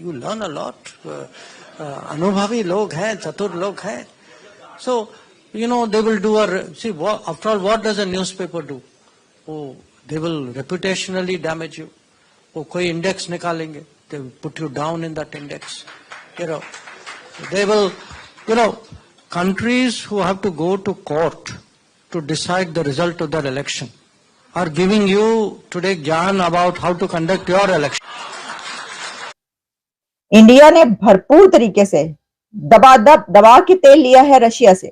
you learn a lot. अनुभवी लोग हैं, चतुर लोग हैं. So, they will do after all, what does a newspaper do? Oh, they will reputationally damage you. Oh, कोई index निकालेंगे. They will put you down in that index. They will, countries who have to go to court to decide the result of their election are giving you today ज्ञान about how to conduct your election. India ने भरपूर तरीके से दबा के तेल लिया है रशिया से.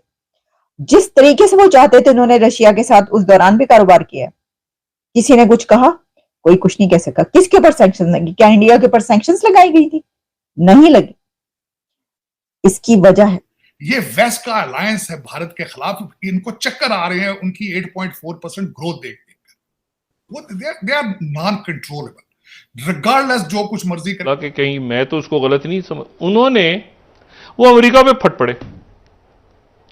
जिस तरीके से वो चाहते थे उन्होंने रशिया के साथ उस दौरान भी कारोबार किया. किसी ने कुछ कहा? कोई कुछ नहीं कह सका. किसके ऊपर सैंक्शन लगी? क्या इंडिया के ऊपर सैंक्शंस लगाई गई थी? नहीं लगी. इसकी वजह है ये वेस्ट का अलायंस है भारत के खिलाफ. इनको चक्कर आ रहे हैं उनकी 8.4% ग्रोथ देखते they are non controllable. Regardless जो कुछ मर्जी कर कि कहीं मैं तो उसको गलत नहीं समझ. उन्होंने वो अमेरिका पे फट पड़े.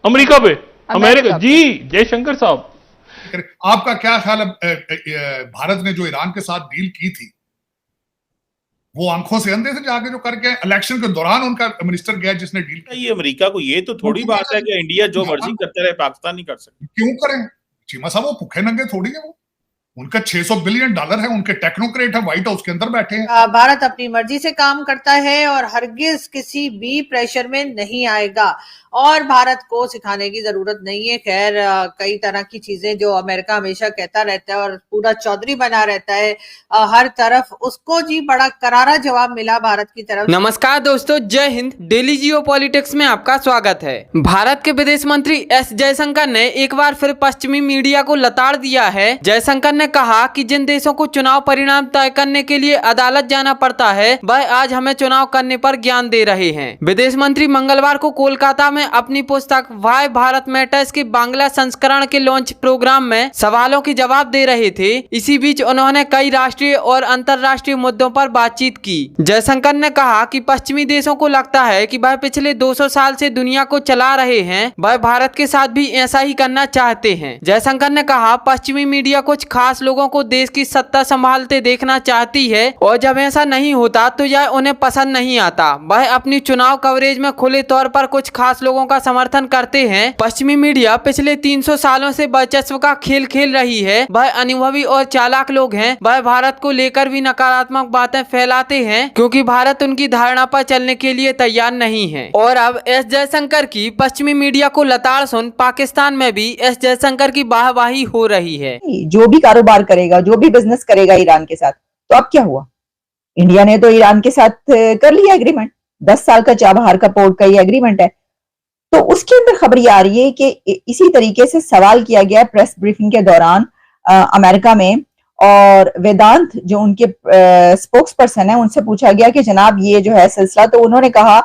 अमेरिका जी जयशंकर साहब. आपका क्या ख्याल है भारत ने जो ईरान के साथ डील की थी वो आंखों से अंधे से जाके जो करके इलेक्शन के दौरान उनका मिनिस्टर गया जिसने डील की. ये अमेरिका को ये तो थोड़ी बात है कि इंडिया जो मर्जी करता रहे पाकिस्तान नहीं कर सकता. क्यों करें चीमा साहब? वो भूखे नंगे थोड़ी है. वो उनका $600 बिलियन है. उनके टेक्नोक्रेट है व्हाइट हाउस के अंदर बैठे हैं. भारत अपनी मर्जी से काम करता है और हरगिज किसी भी प्रेशर में नहीं आएगा और भारत को सिखाने की जरूरत नहीं है. खैर कई तरह की चीजें जो अमेरिका हमेशा कहता रहता है और पूरा चौधरी बना रहता है हर तरफ, उसको जी बड़ा करारा जवाब मिला भारत की तरफ. नमस्कार दोस्तों, जय हिंद. डेली जियो पॉलिटिक्स में आपका स्वागत है. भारत के विदेश मंत्री एस जयशंकर ने एक बार फिर पश्चिमी मीडिया को लताड़ दिया है. जयशंकर ने कहा कि जिन देशों को चुनाव परिणाम तय करने के लिए अदालत जाना पड़ता है वह आज हमें चुनाव करने पर ज्ञान दे रहे हैं. विदेश मंत्री मंगलवार को कोलकाता में अपनी पुस्तक वाई भारत मैटर्स के बांग्ला संस्करण के लॉन्च प्रोग्राम में सवालों के जवाब दे रहे थे. इसी बीच उन्होंने कई राष्ट्रीय और अंतर्राष्ट्रीय मुद्दों पर बातचीत की. जयशंकर ने कहा कि पश्चिमी देशों को लगता है कि वह पिछले 200 साल से दुनिया को चला रहे हैं, वह भारत के साथ भी ऐसा ही करना चाहते हैं. जयशंकर ने कहा पश्चिमी मीडिया कुछ खास लोगों को देश की सत्ता संभालते देखना चाहती है और जब ऐसा नहीं होता तो यह उन्हें पसंद नहीं आता. वह अपनी चुनाव कवरेज में खुले तौर पर कुछ खास लोगों का समर्थन करते हैं. पश्चिमी मीडिया पिछले 300 सालों से वर्चस्व का खेल खेल रही है. वह अनुभवी और चालाक लोग हैं. वह भारत को लेकर भी नकारात्मक बातें फैलाते हैं क्योंकि भारत उनकी धारणा पर चलने के लिए तैयार नहीं है. और अब एस जयशंकर की पश्चिमी मीडिया को लताड़ सुन पाकिस्तान में भी एस जयशंकर की वाहवाही हो रही है. जो भी कारोबार करेगा, जो भी बिजनेस करेगा ईरान के साथ, तो अब क्या हुआ? इंडिया ने तो ईरान के साथ कर लिया एग्रीमेंट. 10 साल का चाबहार का पोर्ट का ये एग्रीमेंट है. तो उसके अंदर खबर ये आ रही है कि इसी तरीके से सवाल किया गया प्रेस ब्रीफिंग के दौरान अमेरिका में, और वेदांत जो उनके स्पोक्स पर्सन है उनसे पूछा गया कि जनाब ये जो है सिलसिला, तो उन्होंने कहा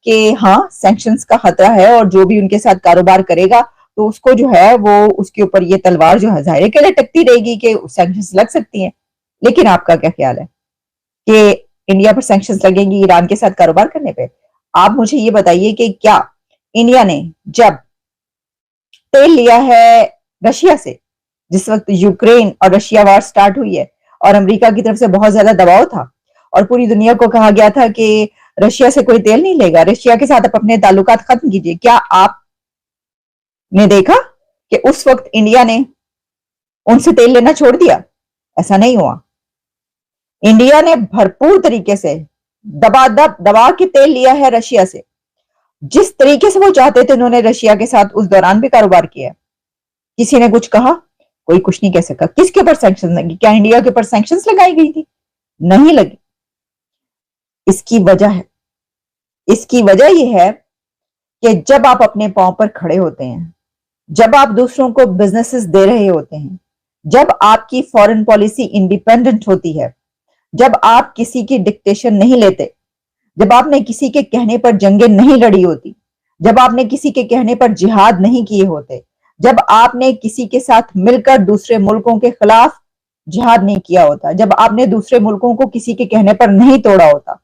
कि हाँ सैंक्शंस का खतरा है और जो भी उनके साथ कारोबार करेगा तो उसको जो है वो उसके ऊपर ये तलवार जो है जाहिर के लिए टकती रहेगी कि सैंक्शंस लग सकती हैं. लेकिन आपका क्या ख्याल है कि इंडिया पर सैंक्शंस लगेंगी ईरान के साथ कारोबार करने पे? आप मुझे ये बताइए कि क्या इंडिया ने जब तेल लिया है रशिया से, जिस वक्त यूक्रेन और रशिया वार स्टार्ट हुई है और अमेरिका की तरफ से बहुत ज्यादा दबाव था और पूरी दुनिया को कहा गया था कि रशिया से कोई तेल नहीं लेगा, रशिया के साथ आप अपने ताल्लुकात खत्म कीजिए, क्या आपने देखा कि उस वक्त इंडिया ने उनसे तेल लेना छोड़ दिया? ऐसा नहीं हुआ. इंडिया ने भरपूर तरीके से दबा के तेल लिया है रशिया से. जिस तरीके से वो चाहते थे उन्होंने रशिया के साथ उस दौरान भी कारोबार किया. किसी ने कुछ कहा? कोई कुछ नहीं कह सका. किसके ऊपर सैंक्शन लगी? क्या इंडिया के ऊपर सैंक्शंस लगाई गई थी? नहीं लगी. इसकी वजह यह है कि जब आप अपने पांव पर खड़े होते हैं, जब आप दूसरों को बिजनेसेस दे रहे होते हैं, जब आपकी फॉरेन पॉलिसी इंडिपेंडेंट होती है, जब आप किसी की डिक्टेशन नहीं लेते, जब आपने किसी के कहने पर जंगें नहीं लड़ी होती, जब आपने किसी के कहने पर जिहाद नहीं किए होते, जब आपने किसी के साथ मिलकर दूसरे मुल्कों के खिलाफ जिहाद नहीं किया होता, जब आपने दूसरे मुल्कों को किसी के कहने पर नहीं तोड़ा होता,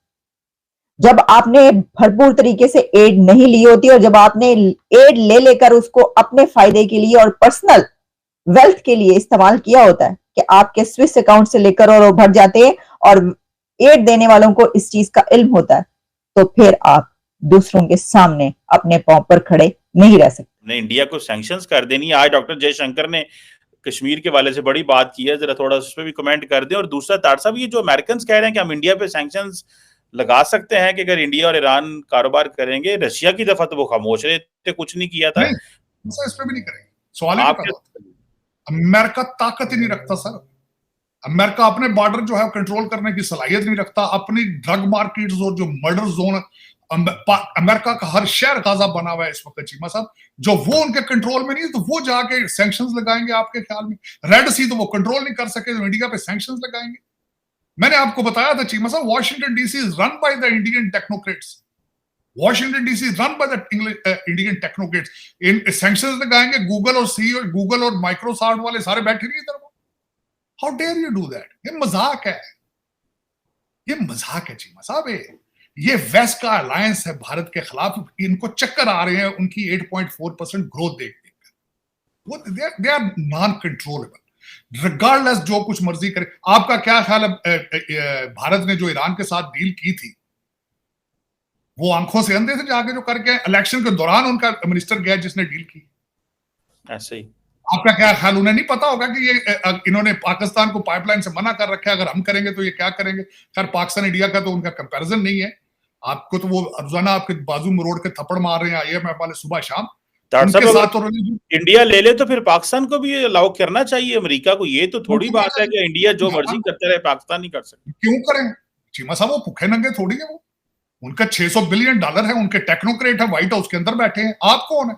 जब आपने भरपूर तरीके से एड नहीं ली होती और जब आपने एड ले लेकर उसको अपने फायदे के लिए और पर्सनल वेल्थ के लिए इस्तेमाल किया होता है कि आपके स्विस अकाउंट से लेकर और वो भर जाते हैं और एड देने वालों को इस चीज का इल्म होता है, तो फिर आप दूसरों के सामने अपने पांव पर खड़े नहीं रह सकते। ने इंडिया को सैंक्शंस कर देनी है। आज डॉक्टर जयशंकर ने कश्मीर के वाले से बड़ी बात की है, जरा थोड़ा उस पर भी कमेंट कर दें। और दूसरा तार साहब, ये जो अमेरिकन कह रहे हैं कि हम इंडिया पे सैंक्शंस लगा सकते हैं कि अगर इंडिया और ईरान कारोबार करेंगे, रशिया की दफा तो वो खामोश रहे थे, कुछ नहीं किया था। नहीं, इस पे भी नहीं करेंगे, सवाल ही नहीं पैदा। अमेरिका ताकत ही नहीं रखता सर। अमेरिका अपने बॉर्डर जो है कंट्रोल करने की सलाहियत नहीं रखता। अपनी ड्रग मार्केट्स और जो मर्डर जोन, अमेरिका का हर शहर गाजा बना हुआ है इस वक्त चीमा साहब, जो वो उनके कंट्रोल में नहीं है, तो वो जाके सैंक्शंस लगाएंगे आपके ख्याल में? रेड सी तो वो कंट्रोल नहीं कर सके, तो इंडिया पे सैंक्शंस लगाएंगे? मैंने आपको बताया था चीमा साहब, Washington DC is run by the Indian technocrats. Washington DC is run by the Indian technocrats. इन सैंक्शंस लगाएंगे, गूगल और माइक्रोसॉफ्ट वाले सारे बैठे नहीं इधर। How dare you do that? ये मजाक है, ये मजाक है चीमा साहब। ये वेस्ट का अलायंस है भारत के खिलाफ। इनको चक्कर आ रहे हैं उनकी 8.4% ग्रोथ देख देखकर। वो they are non controllable, regardless जो कुछ मर्जी करे। आपका क्या ख्याल है, भारत ने जो ईरान के साथ डील की थी, वो आंखों से अंधे से जाके जो करके इलेक्शन के दौरान उनका मिनिस्टर गया जिसने डील की, ऐसे ही। आपका क्या ख्याल? उन्हें नहीं पता होगा कि ये इन्होंने पाकिस्तान को पाइपलाइन से मना कर रखा है, अगर हम करेंगे तो ये क्या करेंगे? खैर, पाकिस्तान इंडिया का तो उनका कंपैरिजन नहीं है। आपको तो वो रोजाना आपके बाजू में रोड के थप्पड़ मार रहे हैं IMF वाले सुबह शाम। उनके साथ तो इंडिया ले ले तो फिर पाकिस्तान को भी अलाउ करना चाहिए, अमेरिका को। ये तो थोड़ी बात है कि इंडिया जो मर्जी करते रहे, पाकिस्तान नहीं कर सकते। क्यों करें चीमा साहब? वो भूखे नंगे थोड़ी है। वो उनका $600 बिलियन है, उनके टेक्नोक्रेट है, व्हाइट हाउस के अंदर बैठे हैं। आप कौन है?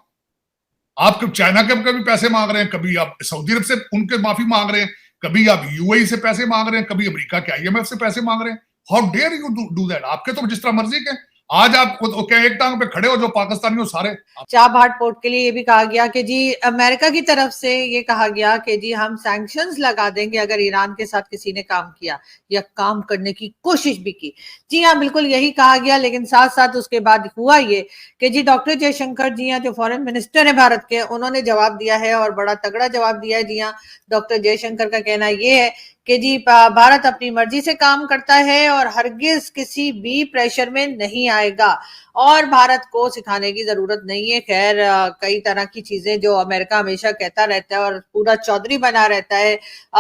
आप चाइना के कभी पैसे मांग रहे हैं, कभी आप सऊदी अरब से उनके माफी मांग रहे हैं, कभी आप UAE से पैसे मांग रहे हैं, कभी अमेरिका के IMF से पैसे मांग रहे हैं। How dare you do that? आपके तो जिस तरह मर्जी के। आज आप क्या एक टांग पे खड़े हो जो पाकिस्तानी हो सारे। चाबहार पोर्ट के लिए ये भी कहा गया कि जी अमेरिका की तरफ से ये कहा गया कि जी हम सैंक्शंस लगा देंगे अगर ईरान के साथ किसी ने काम किया या काम करने की कोशिश भी की। जी हाँ, बिल्कुल यही कहा गया। लेकिन साथ साथ उसके बाद हुआ ये कि जी डॉक्टर जयशंकर जी हैं, जो फॉरेन मिनिस्टर है भारत के, उन्होंने जवाब दिया है और बड़ा तगड़ा जवाब दिया है। जी हाँ, डॉक्टर जयशंकर का कहना ये है कि जी भारत अपनी मर्जी से काम करता है और हरगिज किसी भी प्रेशर में नहीं आएगा और भारत को सिखाने की जरूरत नहीं है। खैर, कई तरह की चीजें जो अमेरिका हमेशा कहता रहता है और पूरा चौधरी बना रहता है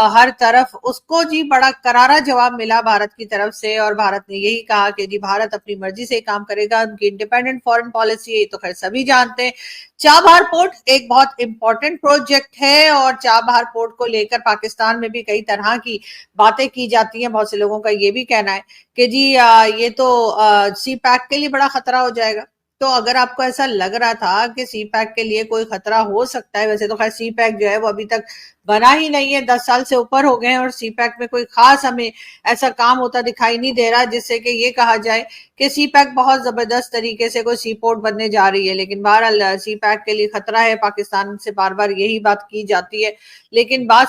हर तरफ, उसको जी बड़ा करारा जवाब मिला भारत की तरफ से। और भारत ने यही कहा कि जी भारत अपनी मर्जी से काम करेगा, उनकी इंडिपेंडेंट फॉरेन पॉलिसी है, तो खैर सभी जानते हैं। चाबहार पोर्ट एक बहुत इंपॉर्टेंट प्रोजेक्ट है और चाबहार पोर्ट को लेकर पाकिस्तान में भी कई तरह की बातें की जाती हैं। बहुत से लोगों का ये भी कहना है कि जी ये तो सी पैक के लिए बड़ा खतरा हो जाएगा। तो अगर आपको ऐसा लग रहा था कि सी पैक के लिए कोई खतरा हो सकता है, वैसे तो खैर सी पैक जो है वो अभी तक बना ही नहीं है, 10 साल से ऊपर हो गए हैं और सी पैक में कोई खास हमें ऐसा काम होता दिखाई नहीं दे रहा जिससे कि ये कहा जाए कि सी पैक बहुत जबरदस्त तरीके से कोई सी पोर्ट बनने जा रही है। लेकिन बहरहाल सी पैक के लिए खतरा है, पाकिस्तान से बार बार यही बात की जाती है। लेकिन बात